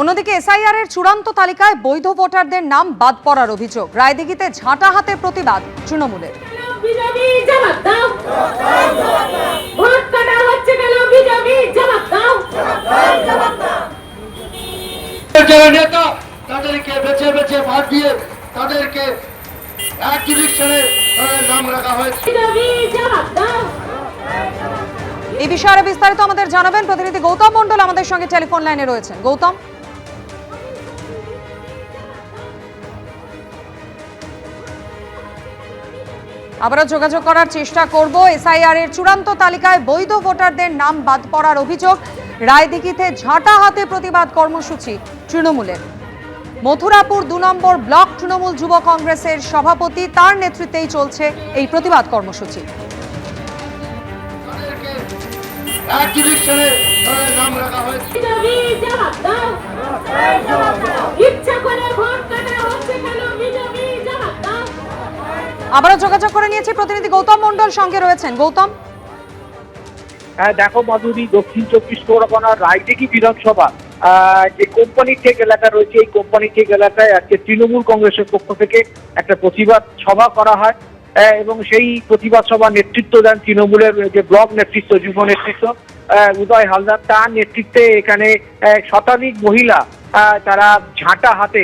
অন্যদিকে এসআইআর এর চূড়ান্ত তালিকায় বৈধ ভোটারদের নাম বাদ পড়ার অভিযোগ। রায়দিঘিতে ঝাঁটা হাতে প্রতিবাদ তৃণমূলের। তাদেরকে বেছে বেছে ভোট দিয়ে তাদেরকে এক ডিভিশনে নাম রাখা হয়েছে। এই বিষয়ে বিস্তারিত আমাদের জানাবেন প্রতিনিধি গৌতম মণ্ডল আমাদের সঙ্গে টেলিফোন লাইনে রয়েছেন। গৌতম, আবারও যোগাযোগ করার চেষ্টা করব। এসআইআর এর চূড়ান্ত তালিকায় বৈধ ভোটারদের নাম বাদ পড়ার অভিযোগ। রায়দিঘিতে ঝাঁটা হাতে প্রতিবাদ কর্মসূচি তৃণমূলের। মথুরাপুর ২ নম্বর ব্লক তৃণমূল যুব কংগ্রেসের সভাপতি, তার নেতৃত্বেই চলছে এই প্রতিবাদ কর্মসূচি। আবারও যোগাযোগ করে নিয়েছি, প্রতিনিধি গৌতম মণ্ডল সঙ্গে রয়েছেন। গৌতম, দেখো মাধুরী, দক্ষিণ ২৪ পরগনার রায়দিঘি বিধানসভা যে কোম্পানি টেক এলাকা রয়েছে, এই কোম্পানি টেক এলাকায় আজকে তৃণমূল কংগ্রেসের পক্ষ থেকে একটা প্রতিবাদ সভা করা হয় এবং সেই প্রতিবাদ সভা নেতৃত্ব দেন তৃণমূলের যে ব্লক নেতৃত্ব, যুব নেতৃত্ব উদয় হালদার। তার নেতৃত্বে এখানে শতাধিক মহিলা তারা ঝাঁটা হাতে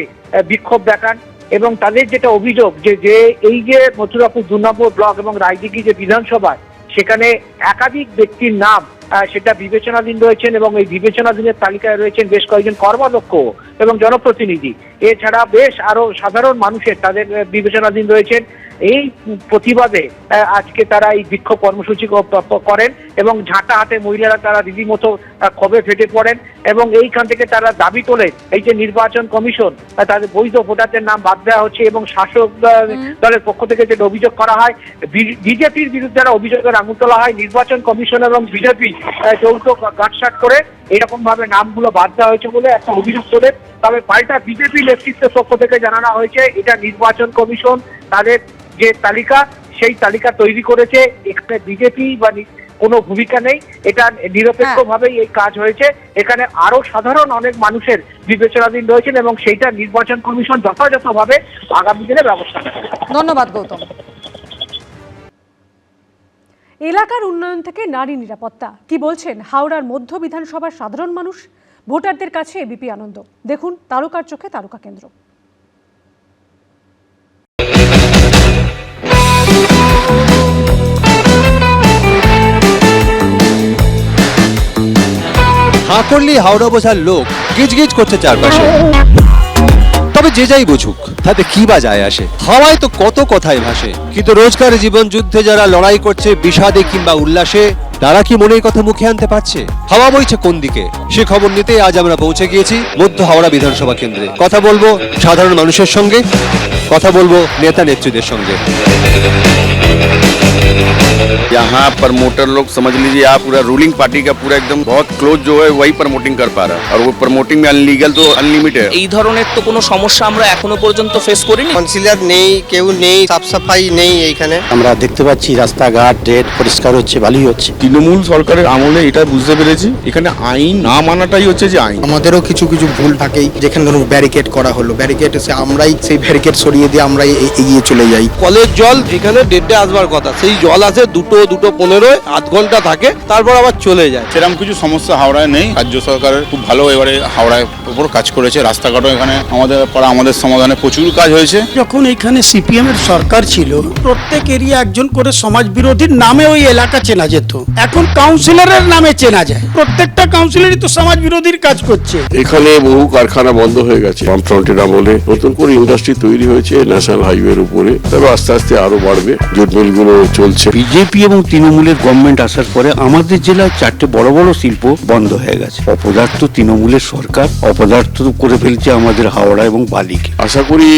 বিক্ষোভ দেখান এবং তাদের যেটা অভিযোগ যে এই যে মথুরাপুর ২ নম্বর ব্লক এবং রায়দিঘি যে বিধানসভায়, সেখানে একাধিক ব্যক্তির নাম সেটা বিবেচনাধীন রয়েছেন এবং এই বিবেচনাধীনের তালিকায় রয়েছেন বেশ কয়েকজন কর্মাধ্যক্ষ এবং জনপ্রতিনিধি। এছাড়া বেশ আরো সাধারণ মানুষের তাদের বিবেচনাধীন রয়েছেন। এই প্রতিবাদে আজকে তারা এই বিক্ষোভ কর্মসূচি করেন এবং ঝাঁটা হাতে মহিলারা তারা রীতিমতো ক্ষোভে ফেটে পড়েন এবং এইখান থেকে তারা দাবি তোলেন এই যে নির্বাচন কমিশন তাদের বৈধ ভোটারদের নাম বাদ দেওয়া হচ্ছে এবং শাসক দলের পক্ষ থেকে যে অভিযোগ করা হয়, বিজেপির বিরুদ্ধে অভিযোগের আঙুল তোলা হয়। নির্বাচন কমিশন এবং বিজেপি যৌথ গাঁটসাট করে এরকম ভাবে নামগুলো বাদ দেওয়া হয়েছে বলে একটা অভিযোগ তোলেন। তবে পাল্টা বিজেপি নেতৃত্বের পক্ষ থেকে জানানো হয়েছে এটা নির্বাচন কমিশন তাদের যে তালিকা, সেই তালিকা তৈরি করেছে, এখানে বিজেপি বা কোনো ভূমিকা নেই, এটা নিরপেক্ষভাবেই এই কাজ হয়েছে। এখানে আরো সাধারণ অনেক মানুষের বিবেচনাধীন রয়েছেন এবং সেইটা নির্বাচন কমিশন যথাযথভাবে আগামী দিনে ব্যবস্থা নেবে। ধন্যবাদ গৌতম। এলাকার উন্নয়ন থেকে নারী নিরাপত্তা, কি বলছেন হাওড়ার মধ্য বিধানসভার সাধারণ মানুষ? ভোটারদের কাছে এবিপি আনন্দ। দেখুন তারকার চোখে তারকা কেন্দ্র। হাঁকড়লি হাওড়া বোঝার লোক গিজগিজ করছে চারপাশে। তবে যে যাই বুঝুক, তাতে কি বা যায় আসে? হাওয়ায় তো কত কথাই ভাসে, কিন্তু রোজকার জীবন যুদ্ধে যারা লড়াই করছে বিষাদে কিংবা উল্লাসে, তারা কি মনের কথা মুখে আনতে পারছে? হাওয়া বইছে কোন দিকে, সে খবর নিতে আজ আমরা পৌঁছে গিয়েছি মধ্য হাওড়া বিধানসভা কেন্দ্রে। কথা বলবো সাধারণ মানুষের সঙ্গে, কথা বলবো নেতা নেত্রীদের সঙ্গে। यहाँ प्रमोटर लोग समझ लीजिए आप, पूरा रूलिंग पार्टी का पूरा एकदम बहुत क्लोज जो है वही प्रमोटिंग कर पा रहा है, और वो प्रमोटिंग में अनलीगल तो अनलिमिटेड। এই ধরনের তো কোনো সমস্যা আমরা এখনো পর্যন্ত ফেস করিনি। কাউন্সিলর নেই, কেউ নেই, সাফ সাফাই নেই। এইখানে আমরা দেখতে পাচ্ছি রাস্তাঘাট ডেট পরিষ্কার হচ্ছে, ভালোই হচ্ছে। তৃণমূল সরকারের আমলে এটা বুঝতে পেরেছি, এখানে আইন না মানাটাই হচ্ছে যে আইন। আমাদেরও কিছু কিছু ভুল থাকেই, যেখানে ধরুন ব্যারিকেড করা হলো, ব্যারিকেড এসে আমরাই সেই ব্যারিকেড সরিয়ে দিয়ে আমরাই এগিয়ে চলে যাই। কলের জল যেখানে 1:30 আসবার কথা, সেই জল আসে 2:15 আধ ঘন্টা থাকে, তারপর আবার চলে যায়। সেরকম কিছু সমস্যা হাওড়ায় নেই। রাজ্য সরকারের খুব ভালো এবারে হাওড়ায় উপর কাজ করেছে। রাস্তাঘাটও এখানে আমাদের পাড়া আমাদের সমাধানে প্রচুর কাজ হয়েছে। যখন এখানে সিপিএম এর সরকার ছিল, প্রত্যেক এরিয়া একজন করে সমাজ বিরোধীর নামে ওই এলাকা চেনা যেত। এখন কাউন্সিলরের নামে চেনা যায়। প্রত্যেকটা কাউন্সিলরই তো সমাজ বিরোধীর কাজ করছে। এখানে বহু কারখানা বন্ধ হয়ে গেছে বামফ্রন্টের আমলে। নতুন করে ইন্ডাস্ট্রি তৈরি হয়েছে ন্যাশনাল হাইওয়ের উপরে, তবে আস্তে আস্তে আরো বাড়বে। জুট মিলগুলো চলছে। বিজেপি এবং তৃণমূলের গভর্নমেন্ট আসার পরে আমাদের জেলায় 4টে বড় বড় শিল্প বন্ধ হয়ে গেছে। অপদার্থ তৃণমূলের সরকার অপদার্থ করে ফেলছে আমাদের হাওড়া এবং বালিকে। আশা করি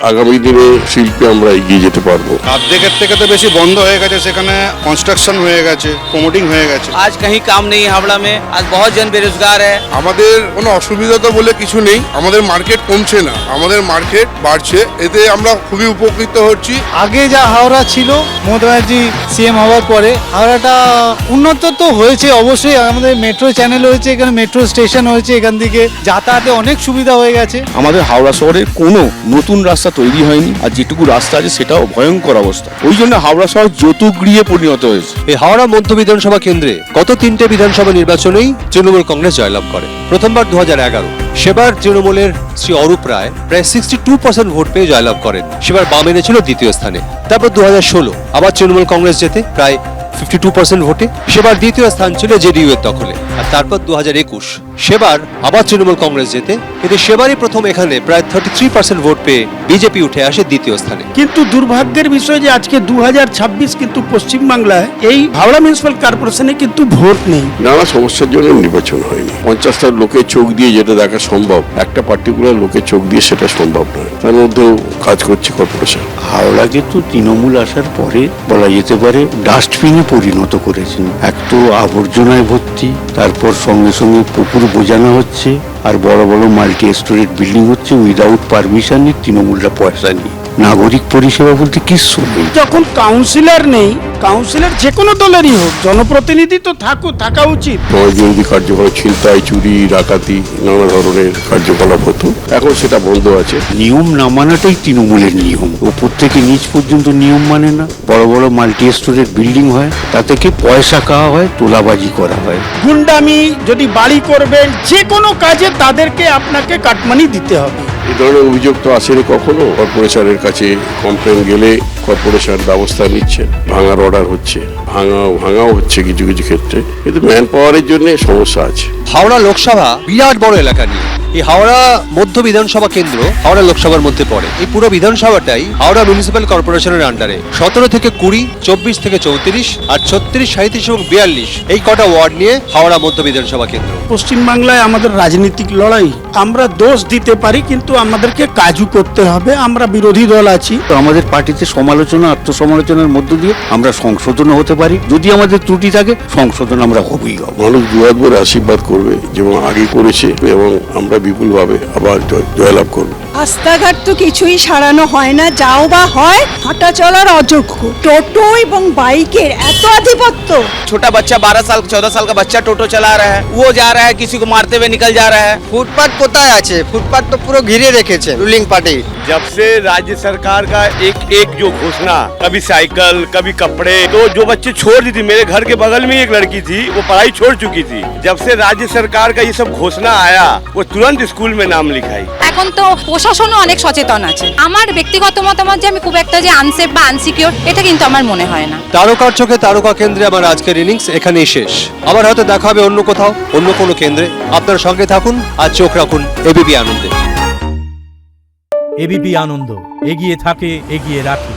আগামী দিনে শিল্পে আমরা এগিয়ে যেতে পারবো। অর্ধেকের থেকে তো বেশি বন্ধ হয়ে গেছে, সেখানে কনস্ট্রাকশন হয়ে গেছে, প্রমোটিং হয়ে গেছে। आज कहीं काम नहीं है हावड़ा में, आज बहुत जन बेरोजगार है। আমাদের কোনো অসুবিধা তো বলে কিছু নেই, আমাদের মার্কেট কমছে না, আমাদের মার্কেট বাড়ছে, এতে আমরা খুবই উপকৃত হচ্ছি। আগে যা হাওড়া ছিল, মমতা ব্যানার্জি সিএম হওয়ার পরে হাওড়াটা উন্নত তো হয়েছে অবশ্যই, আমাদের মেট্রো চ্যানেল হয়েছে, এখানে মেট্রো স্টেশন হয়েছে, এখান থেকে যাতায়াতে অনেক সুবিধা হয়ে গেছে। আমাদের হাওড়া শহরে কোনো নতুন রাস্তা তৈরি হয়নি, আর যেটুকু রাস্তা আছে সেটাও ভয়ঙ্কর অবস্থা। ওই জন্য হাওড়া শহর যৌতুগৃহে পরিণত হয়েছে। এই হাওড়া মধ্য বিধানসভা কেন্দ্রে গত 3টে বিধানসভা নির্বাচনেই তৃণমূল কংগ্রেস জয়লাভ করে। প্রথমবার 2011, সেবার তৃণমূলের শ্রী অরূপ রায় প্রায় 62% ভোট পেয়ে জয়লাভ করেন, সেবার বাম এনেছিল দ্বিতীয় স্থানে। তারপর 2016 আবার তৃণমূল কংগ্রেস জেতে প্রায় 52% ভোটে, সেবার দ্বিতীয় স্থান ছিল জেডিইউ এর দখলে। আর তারপর 2021 সেবার আবার তৃণমূল কংগ্রেস জেতে, কিন্তু সেবারই প্রথম এখানে প্রায় 33% ভোট পেয়ে বিজেপি উঠে আসে দ্বিতীয় স্থানে। কিন্তু দুর্ভাগ্যের বিষয় যে আজকে 2026 কিন্তু পশ্চিমবাংলায় এই হাওড়া মিউনিসিপ্যাল কর্পোরেশনে কিন্তু ভোট নেই। নানা সমস্যার জন্য নির্বাচন হয়নি। 50টা লোকের চোখ দিয়ে যেটা দেখা সম্ভব, একটা পার্টিকুলার লোকের চোখ দিয়ে সেটা সম্ভব নয়। তার মধ্যেও কাজ করছে কর্পোরেশন। হাওড়াকে তো তৃণমূল আসার পরে বলা যেতে পারে ডাস্টবিনে পরিণত করেছেন। এক তো আবর্জনায় ভর্তি, তারপর সঙ্গে সঙ্গে পুকুর বোঝানো হচ্ছে, আর বড় বড় মাল্টি স্টোরেজ বিল্ডিং হচ্ছে উইদাউট পারমিশনই তৃণমূলরা পয়সা নিয়ে। নাগরিক পরিষেবা বলতে কিচ্ছু নেই। যখন কাউন্সিলর নেই, কাউন্সিলর যে কোনো দলেরই হোক, জনপ্রতিনিধি তো থাকা উচিত। সমাজ বিরোধী কার্যকলাপ, ছিনতাই, চুরি, ডাকাতি, নানা ধরনের কার্যকলাপ হতো, এখন সেটা বন্ধ আছে। নিয়ম না মানাটাই তৃণমূলের নিয়ম, উপর থেকে নিচ পর্যন্ত নিয়ম মানে না। বড় বড় মাল্টি স্টোরেজ বিল্ডিং হয়, তা থেকে পয়সা খাওয়া হয়, তোলাবাজি করা হয়। গুন্ডামি, যদি বাড়ি করবেন, যে কোনো কাজে তাদেরকে আপনাকে কাটমানি দিতে হবে। এই ধরনের অভিযোগ তো আসেনি কখনো। কর্পোরেশনের কাছে কমপ্লেন গেলে কর্পোরেশন ব্যবস্থা নিচ্ছে, ভাঙার অর্ডার হচ্ছে, ভাঙাও হচ্ছে কিছু কিছু ক্ষেত্রে, কিন্তু ম্যান পাওয়ারের জন্য সমস্যা আছে। হাওড়া লোকসভা বিরাট বড় এলাকা নিয়ে। এই হাওড়া মধ্য বিধানসভা কেন্দ্র হাওড়া লোকসভার মধ্যে পড়ে। এই পুরো বিধানসভাটাই হাওড়া মিউনিসিপ্যাল কর্পোরেশনের আন্ডারে। 17 থেকে 20, 24 থেকে 34, আর 36, 37 এবং 42 এই কটা ওয়ার্ড নিয়ে হাওড়া মধ্য বিধানসভা কেন্দ্র। পশ্চিমবাংলায় আমাদের রাজনৈতিক লড়াই, আমরা দোষ দিতে পারি কিন্তু আমাদেরকে কাজও করতে হবে। আমরা বিরোধী দল আছি, তো আমাদের পার্টিতে সমালোচনা, আত্মসমালোচনার মধ্য দিয়ে আমরা সংশোধন হতে পারি। যদি আমাদের ত্রুটি থাকে, সংশোধন আমরা হবই হব। মানুষ দুয়ার ভরে আশীর্বাদ করবে, যেমন আগে করেছে, এবং আমরা বিপুলভাবে আবার জয়লাভ করবো। রাস্তাঘাট তো কিছুই সারানো হয় না, যাও বা হয় হাঁটা চলার অযোগ্য। টোটো এবং বাইকের এত আধিপত্য। छोटा बच्चा 12 साल 14 साल का बच्चा टोटो चला रहा है, वो जा रहा है, किसी को मारते हुए निकल जा रहा है। ফুটপাত কোথায় আছে? ফুটপাত তো পুরো ঘিরে রেখেছে রুলিং পার্টি। जब से राज्य सरकार का एक जो घोषणा, कभी साइकिल कभी कपड़े, तो जो बच्चे छोड़ दी थी, मेरे घर के बगल में एक लड़की थी, वो पढ़ाई छोड़ चुकी थी। जब से राज्य सरकार का ये सब घोषणा आया, वो तुरंत स्कूल में नाम लिखाई। এখন তো প্রশাসনও অনেক সচেতন আছে। আমার ব্যক্তিগত মতামত যে আমি খুব একটা যে আনসেফ বা আনসিকিউর, এটা কিন্তু আমার মনে হয় না। তারকার চোখে তারকা কেন্দ্রে আমার আজকের ইনিংস এখানেই শেষ। আবার হয়তো দেখা হবে অন্য কোথাও, অন্য কোনো কেন্দ্রে। আপনার সঙ্গে থাকুন আর চোখ রাখুন এবিপি আনন্দে। এবিপি আনন্দ, এগিয়ে থাকে, এগিয়ে রাখে।